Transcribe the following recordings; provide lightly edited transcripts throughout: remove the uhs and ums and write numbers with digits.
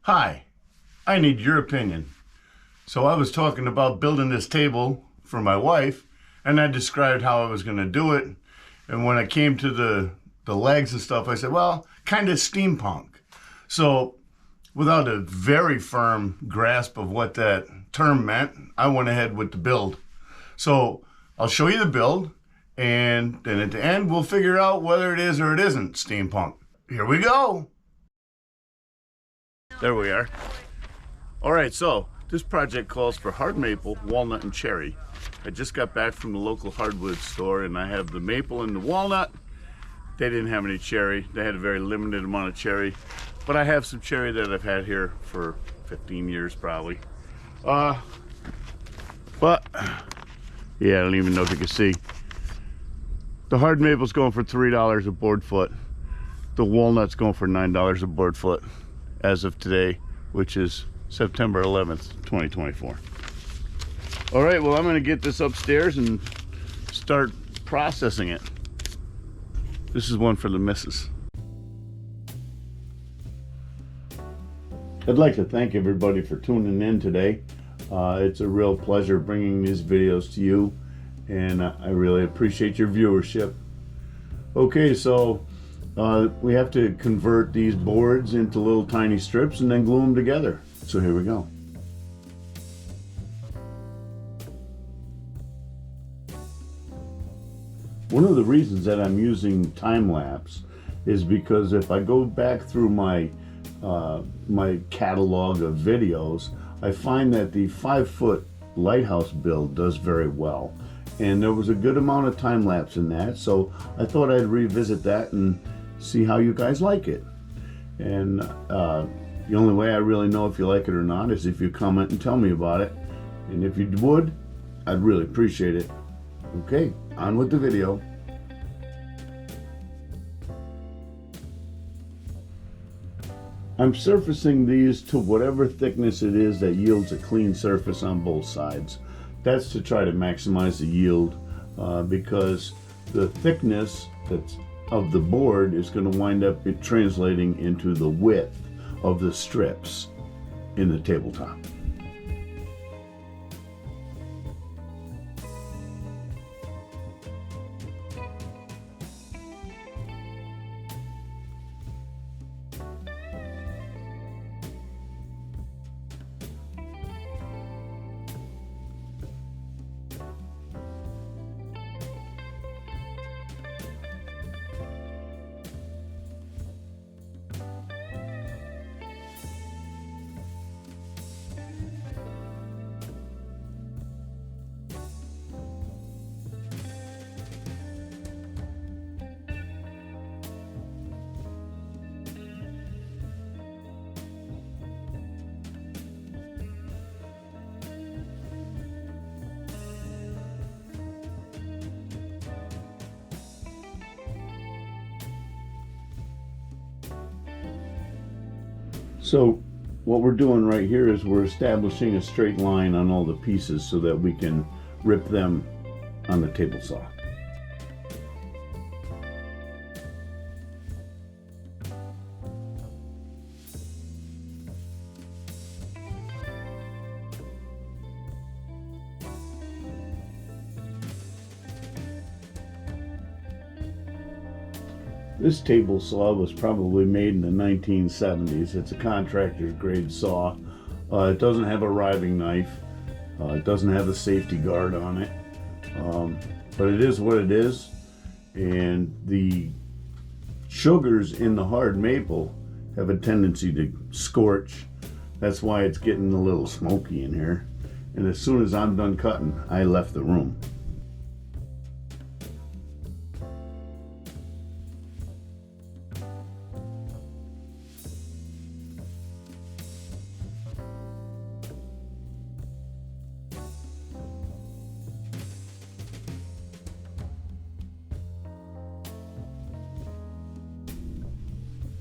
Hi, I need your opinion. So I was talking about building this table for my wife, and I described how I was going to do it. And when I came to the legs and stuff, I said, well, kind of steampunk. So without a very firm grasp of what that term meant, I went ahead with the build. So I'll show you the build, and then at the end, we'll figure out whether it is or it isn't steampunk. Here we go. There we are. All right, so this project calls for hard maple, walnut, and cherry. I just got back from the local hardwood store, and I have the maple and the walnut. They didn't have any cherry. They had a very limited amount of cherry, but I have some cherry that I've had here for 15 years probably. But yeah, I don't even know if you can see. The hard maple's going for $3 a board foot. The walnut's going for $9 a board foot as of today, which is September 11th, 2024. All right, well, I'm gonna get this upstairs and start processing it. This is one for the missus. I'd like to thank everybody for tuning in today. It's a real pleasure bringing these videos to you, and I really appreciate your viewership. Okay, so we have to convert these boards into little tiny strips and then glue them together. So here we go. One of the reasons that I'm using time-lapse is because if I go back through my my catalog of videos, I find that the 5-foot lighthouse build does very well. And there was a good amount of time-lapse in that, so I thought I'd revisit that and see how you guys like it. And the only way I really know if you like it or not is if you comment and tell me about it. And if you would, I'd really appreciate it. Okay, on with the video. I'm surfacing these to whatever thickness it is that yields a clean surface on both sides. That's to try to maximize the yield because the thickness of the board is going to wind up translating into the width of the strips in the tabletop. So what we're doing right here is we're establishing a straight line on all the pieces so that we can rip them on the table saw. This table saw was probably made in the 1970s. It's a contractor's grade saw. It doesn't have a riving knife. It doesn't have a safety guard on it. But it is what it is. And the sugars in the hard maple have a tendency to scorch. That's why it's getting a little smoky in here. And as soon as I'm done cutting, I left the room.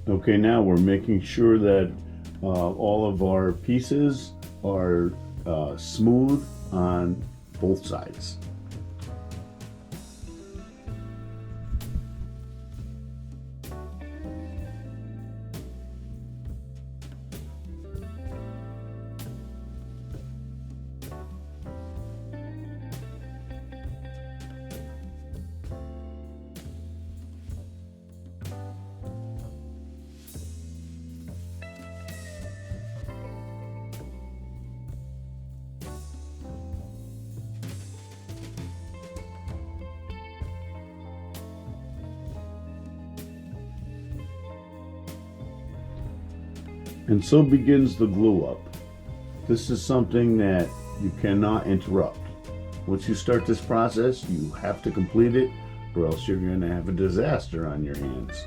Okay, now we're making sure that all of our pieces are smooth on both sides. And so begins the glue up. This is something that you cannot interrupt. Once you start this process, you have to complete it, or else you're going to have a disaster on your hands.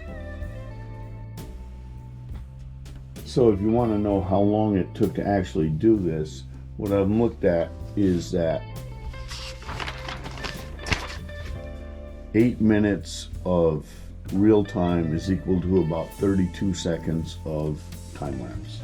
So if you want to know how long it took to actually do this, what I've looked at is that 8 minutes of real time is equal to about 32 seconds of time lapse.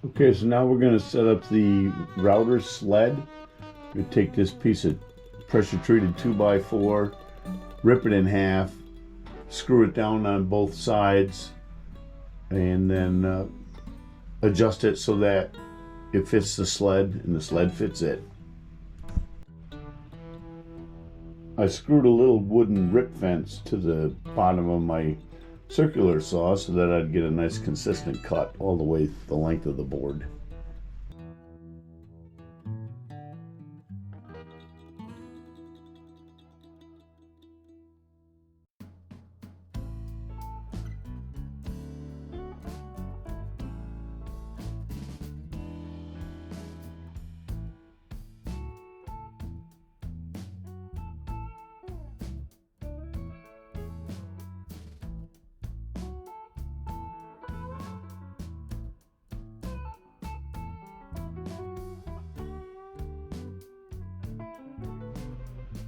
Okay, so now we're going to set up the router sled. We take this piece of pressure treated 2x4, rip it in half, screw it down on both sides, and then adjust it so that it fits the sled and the sled fits it. I screwed a little wooden rip fence to the bottom of my circular saw so that I'd get a nice consistent cut all the way the length of the board.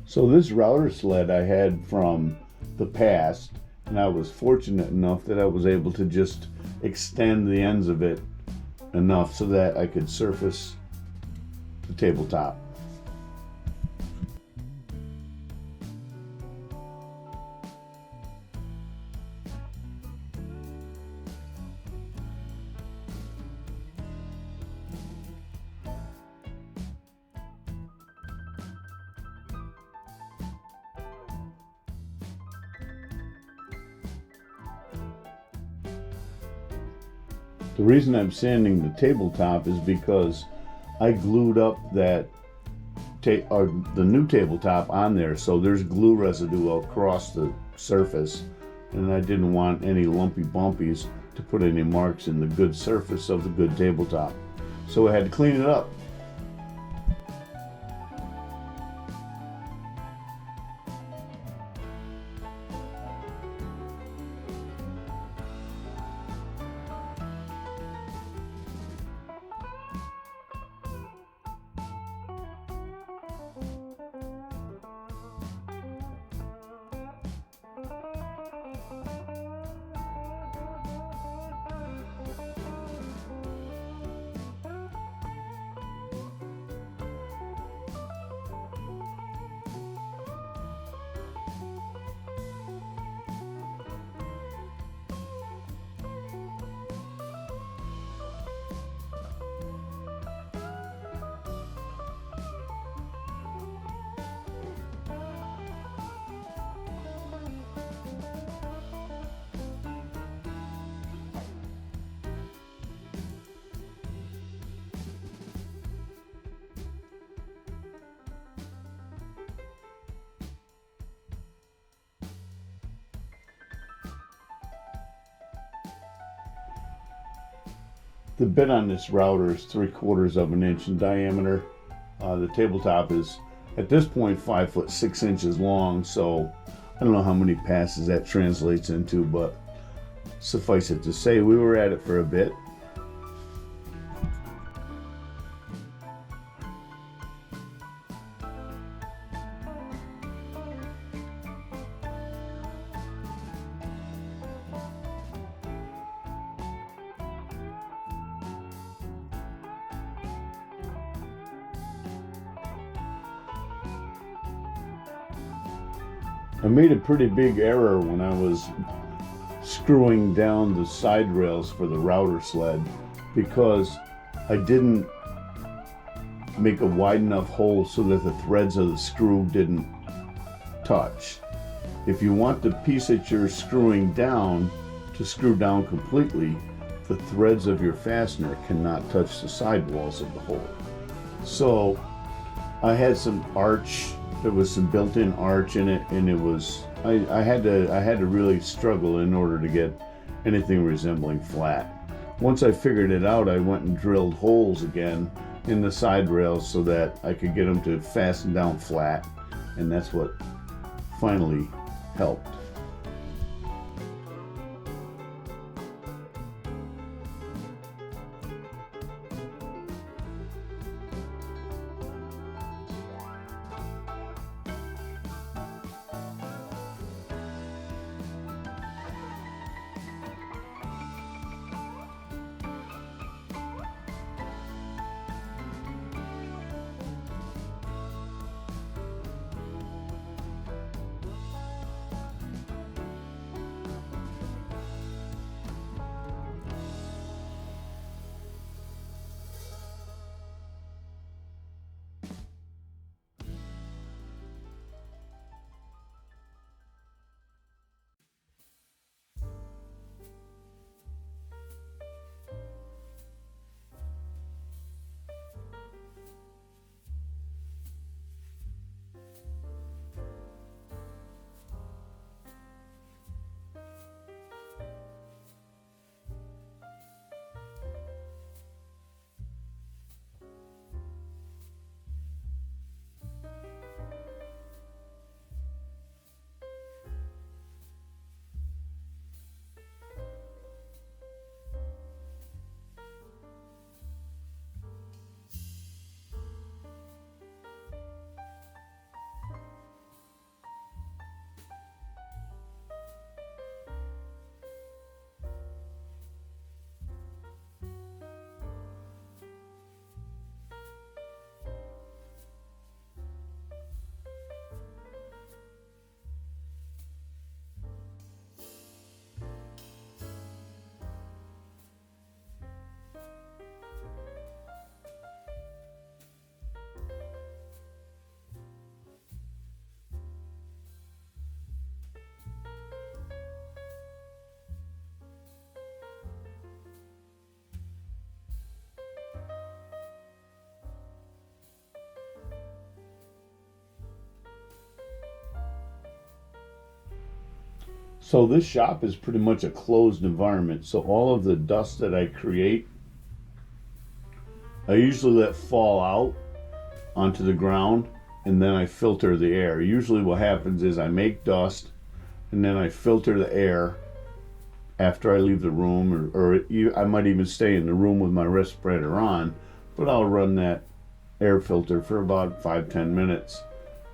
So this router sled I had from the past, and I was fortunate enough that I was able to just extend the ends of it enough so that I could surface the tabletop. The reason I'm sanding the tabletop is because I glued up that the new tabletop on there, so there's glue residue across the surface, and I didn't want any lumpy bumpies to put any marks in the good surface of the good tabletop. So I had to clean it up. The bit on this router is 3/4 of an inch in diameter. The tabletop is at this point 5 foot 6 inches long, so I don't know how many passes that translates into, but suffice it to say we were at it for a bit. I made a pretty big error when I was screwing down the side rails for the router sled because I didn't make a wide enough hole so that the threads of the screw didn't touch. If you want the piece that you're screwing down to screw down completely, the threads of your fastener cannot touch the side walls of the hole. So I had some arch. There was some built-in arch in it, and it was I had to really struggle in order to get anything resembling flat. Once I figured it out, I went and drilled holes again in the side rails so that I could get them to fasten down flat, and that's what finally helped. So this shop is pretty much a closed environment. So all of the dust that I create, I usually let fall out onto the ground, and then I filter the air. Usually what happens is I make dust and then I filter the air after I leave the room, or I might even stay in the room with my respirator on, but I'll run that air filter for about 5-10 minutes.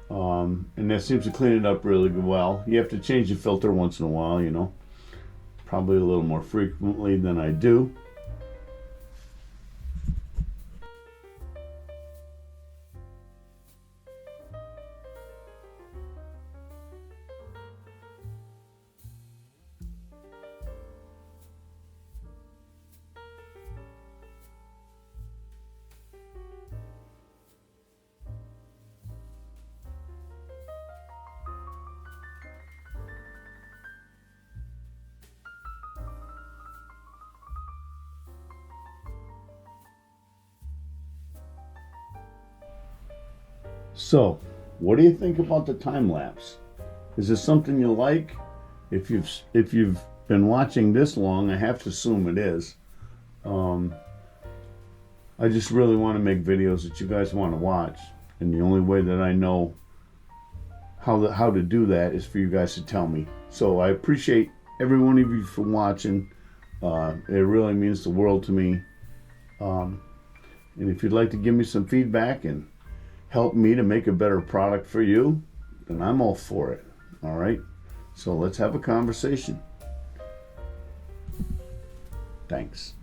And that seems to clean it up really well. You have to change the filter once in a while, you know, probably a little more frequently than I do. So, what do you think about the time lapse? Is this something you like? If you've been watching this long, I have to assume it is. I just really want to make videos that you guys want to watch. And the only way that I know how to do that is for you guys to tell me. So I appreciate every one of you for watching. It really means the world to me. And if you'd like to give me some feedback and help me to make a better product for you, then I'm all for it. All right? So let's have a conversation. Thanks.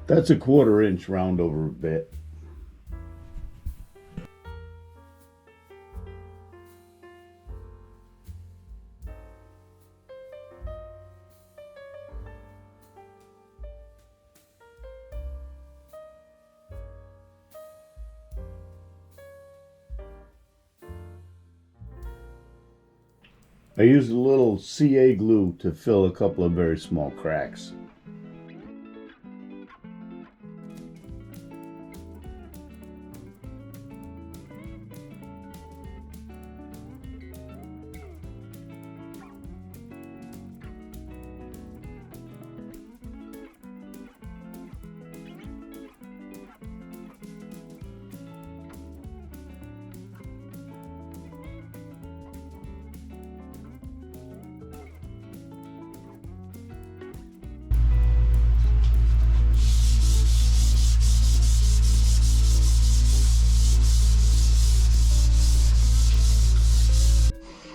That's a 1/4 inch round over bit. I used a little CA glue to fill a couple of very small cracks.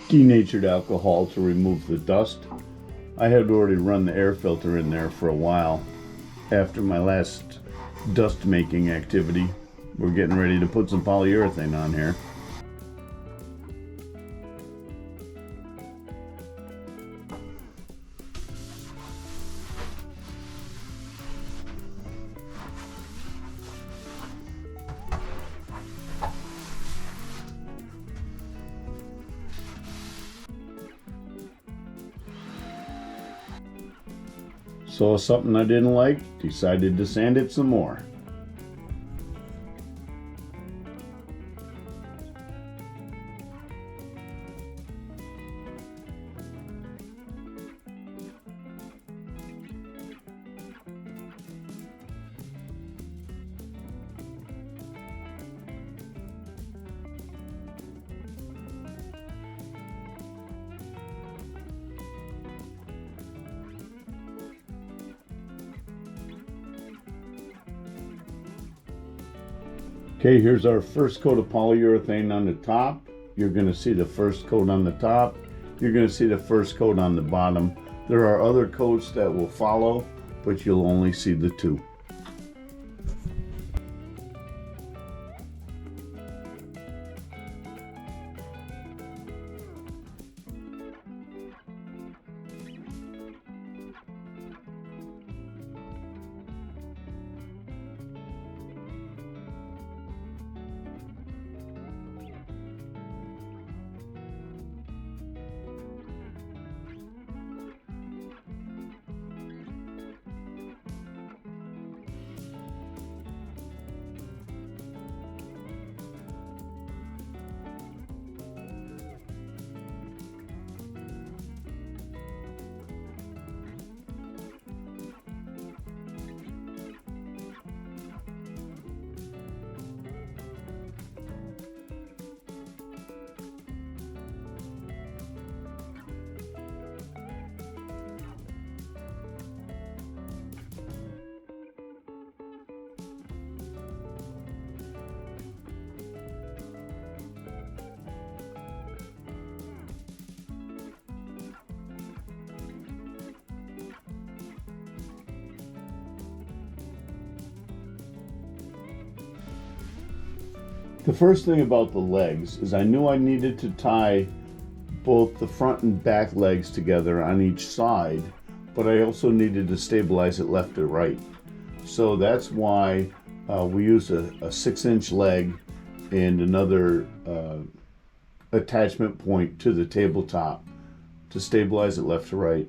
Denatured alcohol to remove the dust. I had already run the air filter in there for a while after my last dust making activity. We're getting ready to put some polyurethane on here. Saw something I didn't like, decided to sand it some more. Okay, here's our first coat of polyurethane on the top. You're going to see the first coat on the top. You're going to see the first coat on the bottom. There are other coats that will follow, but you'll only see the two. The first thing about the legs is I knew I needed to tie both the front and back legs together on each side, but I also needed to stabilize it left to right. So that's why we used a 6-inch leg and another attachment point to the tabletop to stabilize it left to right.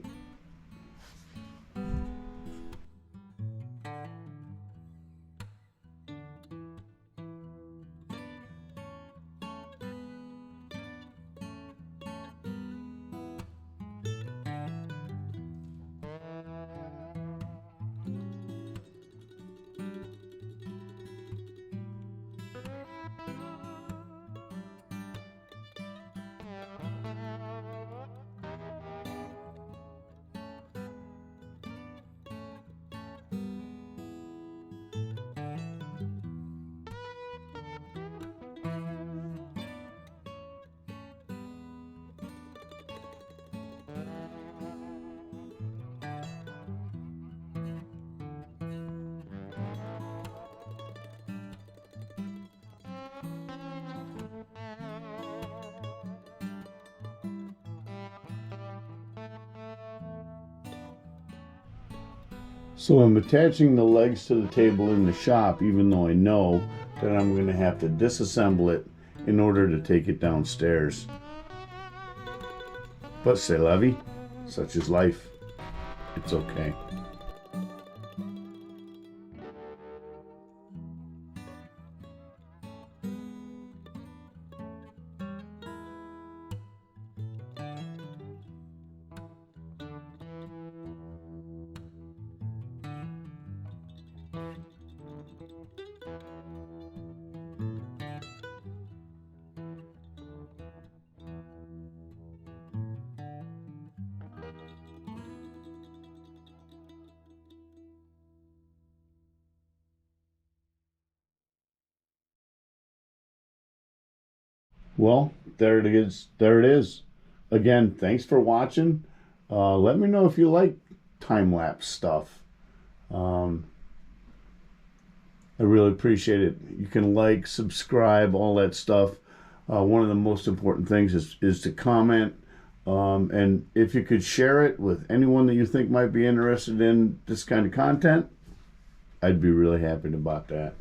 So I'm attaching the legs to the table in the shop, even though I know that I'm going to have to disassemble it in order to take it downstairs. But c'est la vie, such is life. It's okay. Well, there it is. There it is. Again, thanks for watching. Let me know if you like time-lapse stuff. I really appreciate it. You can like, subscribe, all that stuff. One of the most important things is to comment. And if you could share it with anyone that you think might be interested in this kind of content, I'd be really happy about that.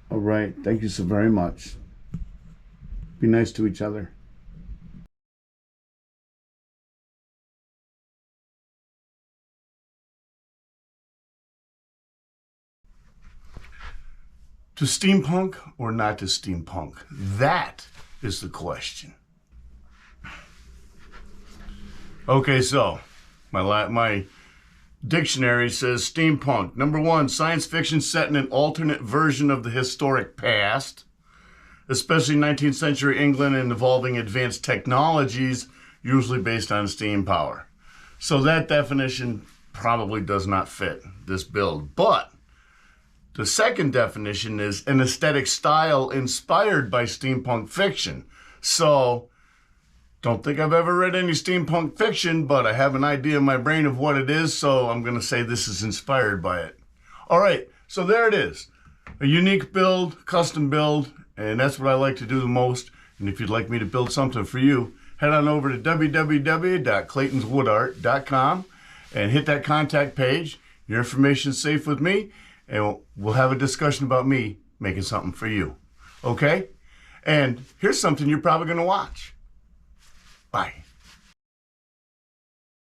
All right. Thank you so very much. Be nice to each other. To steampunk or not to steampunk? That is the question. Okay, so my dictionary says steampunk. Number 1, science fiction set in an alternate version of the historic past, especially 19th century England, and involving advanced technologies, usually based on steam power. So that definition probably does not fit this build. But the second definition is an aesthetic style inspired by steampunk fiction. So don't think I've ever read any steampunk fiction, but I have an idea in my brain of what it is, so I'm going to say this is inspired by it. All right, so there it is. A unique build, custom build, and that's what I like to do the most. And if you'd like me to build something for you, head on over to www.claytonswoodart.com and hit that contact page. Your information's safe with me, and we'll have a discussion about me making something for you. Okay? And here's something you're probably going to watch. Bye.